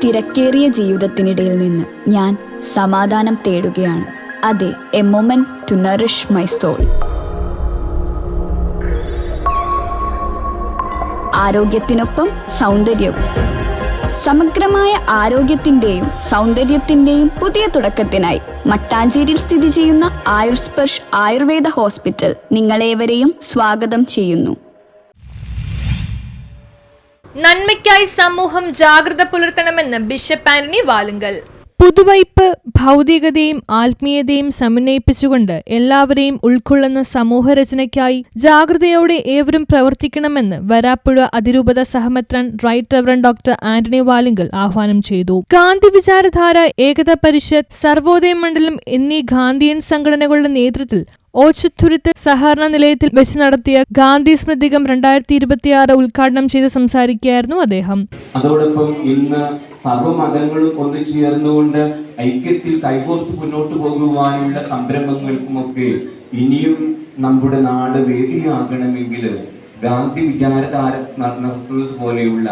തിരക്കേറിയ ജീവിതത്തിനിടയിൽ നിന്ന് ഞാൻ സമാധാനം തേടുകയാണ്. അതെ, a moment to nourish my soul. ആരോഗ്യത്തിനൊപ്പം സൗന്ദര്യവും. സമഗ്രമായ ആരോഗ്യത്തിൻ്റെയും സൗന്ദര്യത്തിൻ്റെയും പുതിയ തുടക്കത്തിനായി മട്ടാഞ്ചേരിയിൽ സ്ഥിതി ചെയ്യുന്ന ആയുർസ്പർശ് ആയുർവേദ ഹോസ്പിറ്റൽ നിങ്ങളേവരെയും സ്വാഗതം ചെയ്യുന്നു. നന്മയ്ക്കായി സമൂഹം ജാഗ്രത പുലർത്തണമെന്ന് ബിഷപ്പ് ആന്റണി വാലുങ്കൽ. പുതുവൈപ്പ് ഭൗതികതയും ആത്മീയതയും സമന്വയിപ്പിച്ചുകൊണ്ട് എല്ലാവരെയും ഉൾക്കൊള്ളുന്ന സമൂഹരചനയ്ക്കായി ജാഗ്രതയോടെ ഏവരും പ്രവർത്തിക്കണമെന്ന് വരാപ്പുഴ അതിരൂപത സഹമെത്രാൻ right reverend doctor Antony Valumkal ആഹ്വാനം ചെയ്തു. ഗാന്ധി വിചാരധാര, ഏകതാ പരിഷത്ത്, സർവോദയ മണ്ഡലം എന്നീ ഗാന്ധിയൻ സംഘടനകളുടെ നേതൃത്വത്തിൽ ഓച്ചത്തുരുത്ത് സഹകരണ നിലയത്തിൽ വെച്ച് നടത്തിയ ഗാന്ധി സ്മൃതികം 2026 ഉദ്ഘാടനം ചെയ്ത് സംസാരിക്കുകയായിരുന്നു അദ്ദേഹം. അതോടൊപ്പം ഇന്ന് സർവ്വമതങ്ങളും ഒന്നു ചേർന്നുകൊണ്ട് ഐക്യത്തിൽ കൈകോർത്ത് മുന്നോട്ട് പോകുവാനുള്ള സംരംഭങ്ങൾക്കുമൊക്കെ ഇനിയും നമ്മുടെ നാട് വേദിയാകണമെങ്കിൽ ഗാന്ധി വിചാരധാര നടത്തുന്നത് പോലെയുള്ള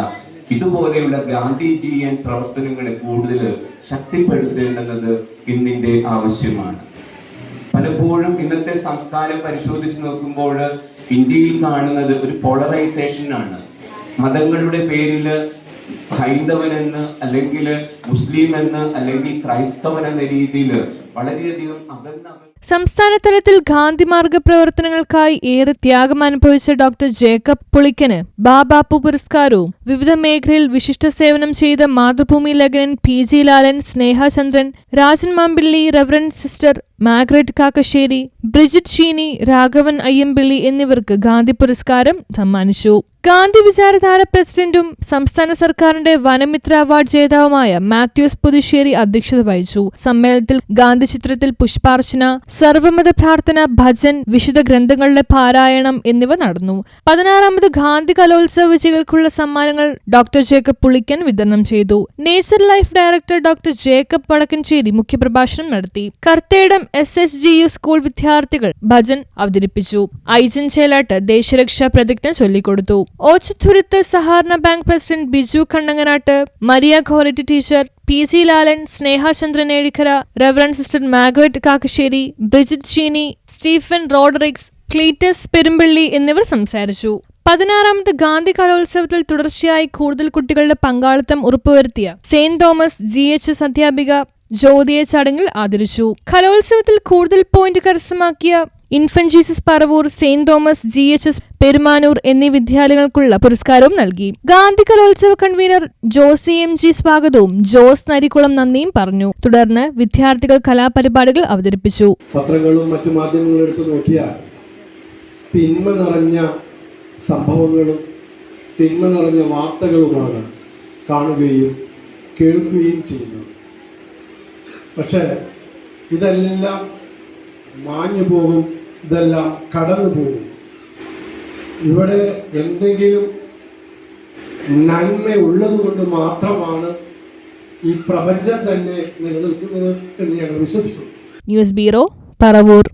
ഇതുപോലെയുള്ള ഗാന്ധിജിയൻ പ്രവർത്തനങ്ങളെ കൂടുതൽ ശക്തിപ്പെടുത്തേണ്ടുന്നത് ഇന്നിന്റെ ആവശ്യമാണ്. പലപ്പോഴും ഇന്നത്തെ സംസ്കാരം പരിശോധിച്ച് നോക്കുമ്പോൾ ഇന്ത്യയിൽ കാണുന്നത് ഒരു പോളറൈസേഷനാണ്. മതങ്ങളുടെ പേരിൽ ഹൈന്ദവനെന്ന് അല്ലെങ്കിൽ മുസ്ലിം എന്ന് അല്ലെങ്കിൽ ക്രൈസ്തവൻ എന്ന രീതിയിൽ വളരെയധികം സംസ്ഥാന തലത്തിൽ ഗാന്ധി മാർഗ പ്രവർത്തനങ്ങൾക്കായി ഏറെ ത്യാഗം അനുഭവിച്ച ഡോക്ടർ ജേക്കബ് പുളിക്കന് ബാബാപ്പു പുരസ്കാരവും വിവിധ മേഖലയിൽ വിശിഷ്ട സേവനം ചെയ്ത മാതൃഭൂമി ലേഖകൻ PG Lalan, Snehachandran, Rajan Mampilly, reverend sister Margaret Kakkassery, Bridget Sheeni, Raghavan Ayyampilly എന്നിവർക്ക് ഗാന്ധി പുരസ്കാരം സമ്മാനിച്ചു. ഗാന്ധി വിചാരധാര പ്രസിഡന്റും സംസ്ഥാന സർക്കാരിന്റെ വനമിത്ര അവാർഡ് ജേതാവുമായ മാത്യൂസ് പുതുശ്ശേരി അധ്യക്ഷത വഹിച്ചു. സമ്മേളനത്തിൽ ഗാന്ധി ചിത്രത്തിൽ പുഷ്പാർച്ചന, സർവമത പ്രാർത്ഥന, ഭജൻ, വിശുദ്ധ ഗ്രന്ഥങ്ങളുടെ പാരായണം എന്നിവ നടന്നു. 16ാമത് ഗാന്ധി കലോത്സവ വിജയികൾക്കുള്ള സമ്മാനങ്ങൾ ഡോക്ടർ ജേക്കബ് പുളിക്കൻ വിതരണം ചെയ്തു. Nature life director doctor Jacob Vadakkanchery മുഖ്യപ്രഭാഷണം നടത്തി. കർത്തേടം SSGU സ്കൂൾ വിദ്യാർത്ഥികൾ ഭജൻ അവതരിപ്പിച്ചു. ഐജൻ ചേലാട്ട് ദേശരക്ഷാ പ്രതിജ്ഞ ചൊല്ലിക്കൊടുത്തു. ഓച്ചത്തുരുത്ത് സഹകരണ bank president Biju Kannanganattu, Maria Goretti teacher, PG Lalan, Snehachandran Ezhikkara, reverend sister Margaret Kakkassery, Bridget Sheeni, Stephen Rodrigues, Cletus Perumpally എന്നിവർ സംസാരിച്ചു. 16ാമത് ഗാന്ധി കലോത്സവത്തിൽ തുടർച്ചയായി കൂടുതൽ കുട്ടികളുടെ പങ്കാളിത്തം ഉറപ്പുവരുത്തിയ സെന്റ് തോമസ് GHS അധ്യാപിക ജ്യോതിയെ ചടങ്ങിൽ ആദരിച്ചു. കലോത്സവത്തിൽ കൂടുതൽ പോയിന്റ് കരസ്ഥമാക്കിയ infant Jesus Paravur, saint Thomas GHS Perumanoor എന്നീ വിദ്യാലയങ്ങൾക്കുള്ള പുരസ്കാരവും നൽകി. ഗാന്ധി കലോത്സവ കൺവീനർ ജോസി MG സ്വാഗതവും ജോസ് നരിക്കുളം നന്ദിയും പറഞ്ഞു. തുടർന്ന് വിദ്യാർത്ഥികൾ കലാപരിപാടികൾ അവതരിപ്പിച്ചു. പത്രങ്ങളും മറ്റു മാധ്യമങ്ങളും എടുത്തു നോക്കിയാൽ തിന്മ നിറഞ്ഞ സംഭവങ്ങളും തിന്മ നിറഞ്ഞ വാർത്തകളുമാണ് കാണുകയും കേൾക്കുകയും ചെയ്യുന്നത്. പക്ഷേ ഇതെല്ലാം മാഞ്ഞു പോകും, ഇതെല്ലാം കടന്നു പോകും. ഇവിടെ എന്തെങ്കിലും നന്മ ഉള്ളത് കൊണ്ട് മാത്രമാണ് ഈ പ്രപഞ്ചം തന്നെ നിലനിൽക്കുന്നത് എന്ന് ഞങ്ങൾ വിശ്വസിക്കുന്നു. News bureau, Paravur.